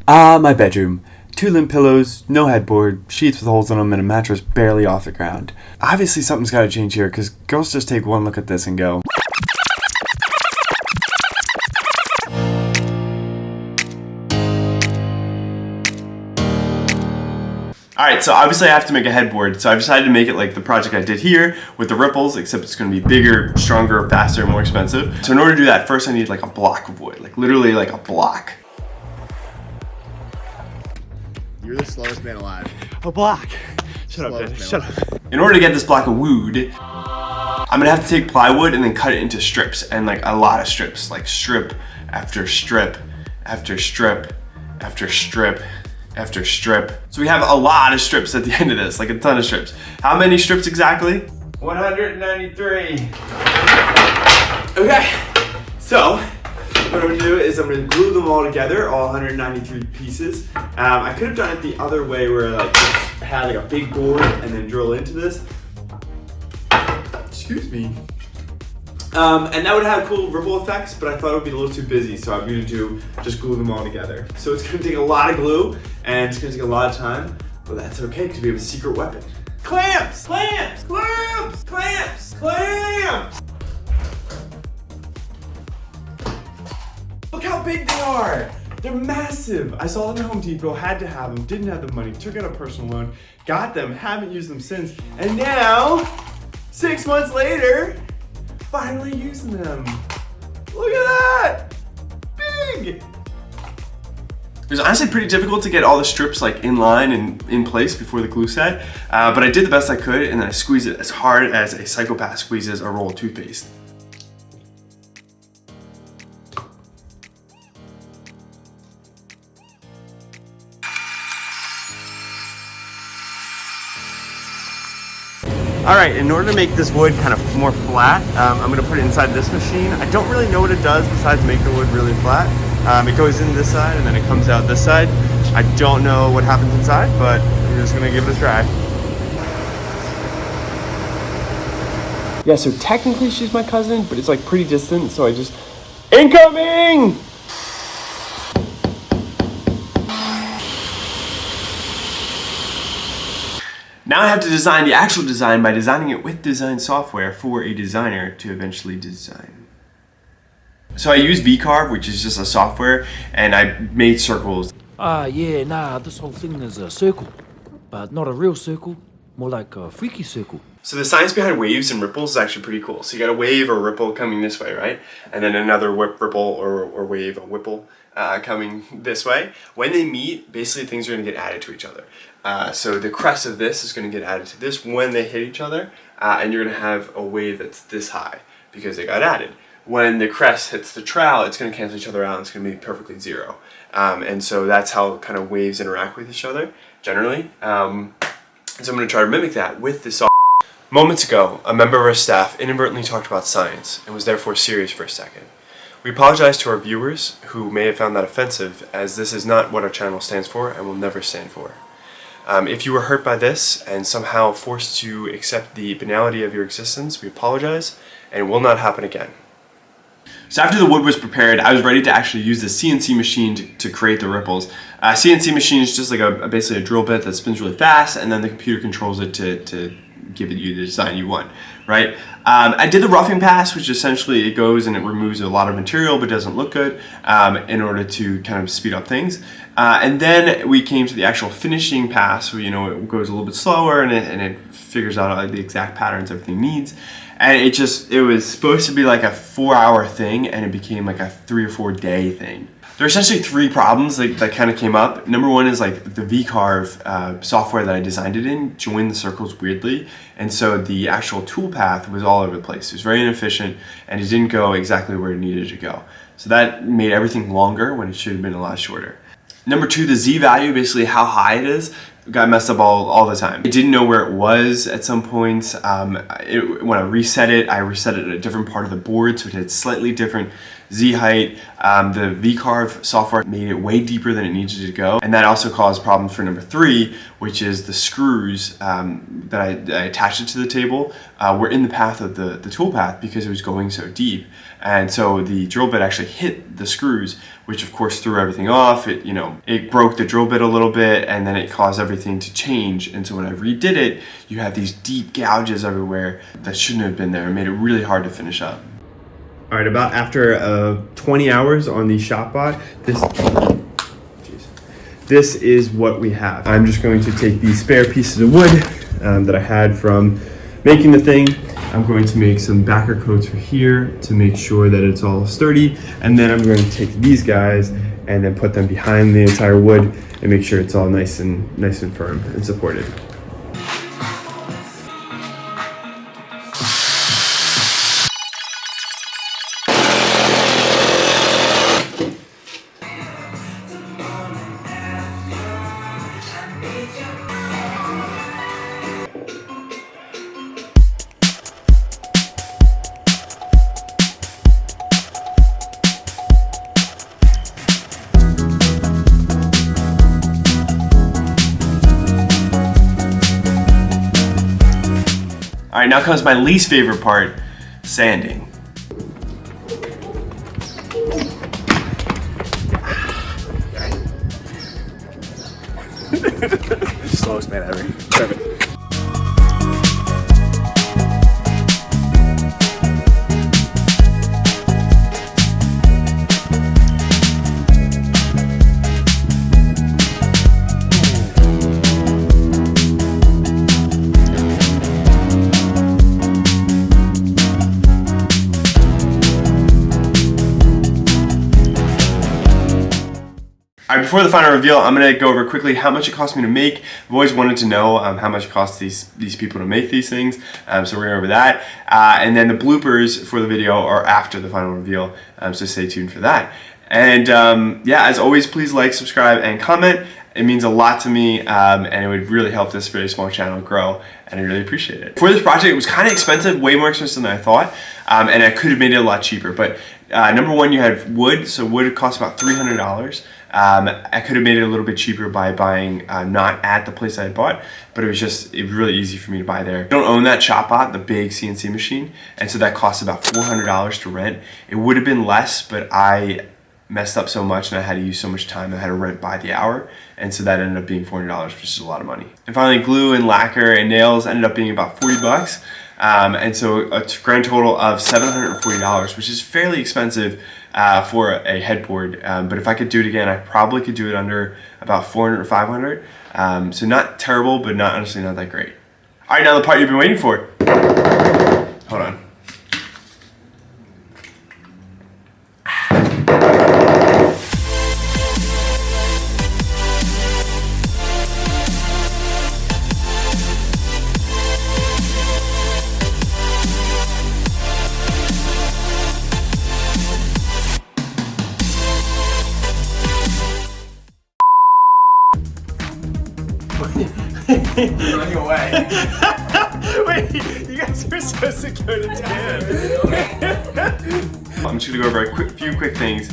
My bedroom. 2 limp pillows, no headboard, sheets with holes in them, and a mattress barely off the ground. Obviously something's gotta change here, because girls just take one look at this and go, alright, so obviously I have to make a headboard, so I've decided to make it like the project I did here with the ripples, except it's going to be bigger, stronger, faster, more expensive. So in order to do that, first I need like a block of wood, like literally like a block. You're the slowest man alive. A block. Shut up, Dad. Shut up. In order to get this block of wood, I'm gonna have to take plywood and then cut it into strips, and like a lot of strips, like strip after strip after strip after strip after strip. So we have a lot of strips at the end of this, like a ton of strips. How many strips exactly? 193. Okay, so what I'm gonna do is I'm gonna glue them all together, all 193 pieces. I could have done it the other way where I like just had like a big board and then drill into this. Excuse me. And that would have cool ripple effects, but I thought it would be a little too busy, so I'm gonna do just glue them all together. So it's gonna take a lot of glue and it's gonna take a lot of time, but that's okay because we have a secret weapon. Clamps! Clamps! Clamps! Clamps! Clamps! Look how big they are! They're massive! I saw them at Home Depot, had to have them, didn't have the money, took out a personal loan, got them, haven't used them since, and now, 6 months later, finally using them. Look at that! Big! It was honestly pretty difficult to get all the strips like in line and in place before the glue set, but I did the best I could, and then I squeezed it as hard as a psychopath squeezes a roll of toothpaste. Alright, in order to make this wood kind of more flat, I'm going to put it inside this machine. I don't really know what it does besides make the wood really flat. It goes in this side and then it comes out this side. I don't know what happens inside, but we're just going to give it a try. Yeah, so technically she's my cousin, but it's like pretty distant, so I just... Incoming! Now I have to design the actual design by designing it with design software for a designer to eventually design. So I use VCarve, which is just a software, and I made circles. Yeah, nah, this whole thing is a circle, but not a real circle, more like a freaky circle. So the science behind waves and ripples is actually pretty cool. So you got a wave or ripple coming this way, right? And then another ripple or wave or whipple coming this way. When they meet, basically things are going to get added to each other. So the crest of this is going to get added to this when they hit each other, and you're going to have a wave that's this high because they got added. When the crest hits the trowel, it's going to cancel each other out and it's going to be perfectly zero. And so that's how kind of waves interact with each other, generally. So I'm going to try to mimic that with this software. Moments ago, a member of our staff inadvertently talked about science and was therefore serious for a second. We apologize to our viewers who may have found that offensive, as this is not what our channel stands for and will never stand for. If you were hurt by this and somehow forced to accept the banality of your existence, we apologize, and it will not happen again. So after the wood was prepared, I was ready to actually use the CNC machine to create the ripples. CNC machine is just like basically a drill bit that spins really fast, and then the computer controls it to give you the design you want, right? I did the roughing pass, which essentially it goes and it removes a lot of material but doesn't look good in order to kind of speed up things. And then we came to the actual finishing pass where, you know, it goes a little bit slower and it figures out the exact patterns everything needs. And it was supposed to be like a 4-hour thing, and it became like a 3 or 4 day thing. There are essentially 3 problems that kind of came up. Number one is like the VCarve software that I designed it in joined the circles weirdly, and so the actual toolpath was all over the place. It was very inefficient, and it didn't go exactly where it needed to go. So that made everything longer when it should have been a lot shorter. Number 2, the Z value, basically how high it is, got messed up all the time. I didn't know where it was at some points. When I reset it at a different part of the board, so it had slightly different Z height. The V-carve software made it way deeper than it needed to go, and that also caused problems for number 3, which is the screws that I attached it to the table were in the path of the tool path because it was going so deep, and so the drill bit actually hit the screws, which of course threw everything off. It broke the drill bit a little bit, and then it caused everything to change. And so when I redid it, you have these deep gouges everywhere that shouldn't have been there. It made it really hard to finish up. All right, about after 20 hours on the ShopBot, this is what we have. I'm just going to take these spare pieces of wood that I had from making the thing. I'm going to make some backer coats for here to make sure that it's all sturdy, and then I'm going to take these guys and then put them behind the entire wood and make sure it's all nice and firm and supported. All right, now comes my least favorite part, sanding. Slowest man ever. Perfect. All right, before the final reveal, I'm gonna go over quickly how much it cost me to make. I've always wanted to know how much it costs these people to make these things, so we're going over that. And then the bloopers for the video are after the final reveal, so stay tuned for that. And yeah, as always, please like, subscribe, and comment. It means a lot to me, and it would really help this very small channel grow, and I really appreciate it. For this project, it was kind of expensive, way more expensive than I thought, and I could have made it a lot cheaper. But number one, you had wood, so wood cost about $300. I could have made it a little bit cheaper by buying not at the place I had bought, but it was really easy for me to buy there. I don't own that ShopBot, the big CNC machine, and so that costs about $400 to rent. It would have been less, but I messed up so much and I had to use so much time, I had to rent by the hour, and so that ended up being $400, which is a lot of money. And finally, glue and lacquer and nails ended up being about 40 bucks. And so a grand total of $740, which is fairly expensive for a headboard. But if I could do it again, I probably could do it under about 400 or 500. So not terrible, but honestly not that great. All right, now the part you've been waiting for. Hold on. Running away. Wait, you guys were supposed to go to tan. I'm just gonna go over a few quick things.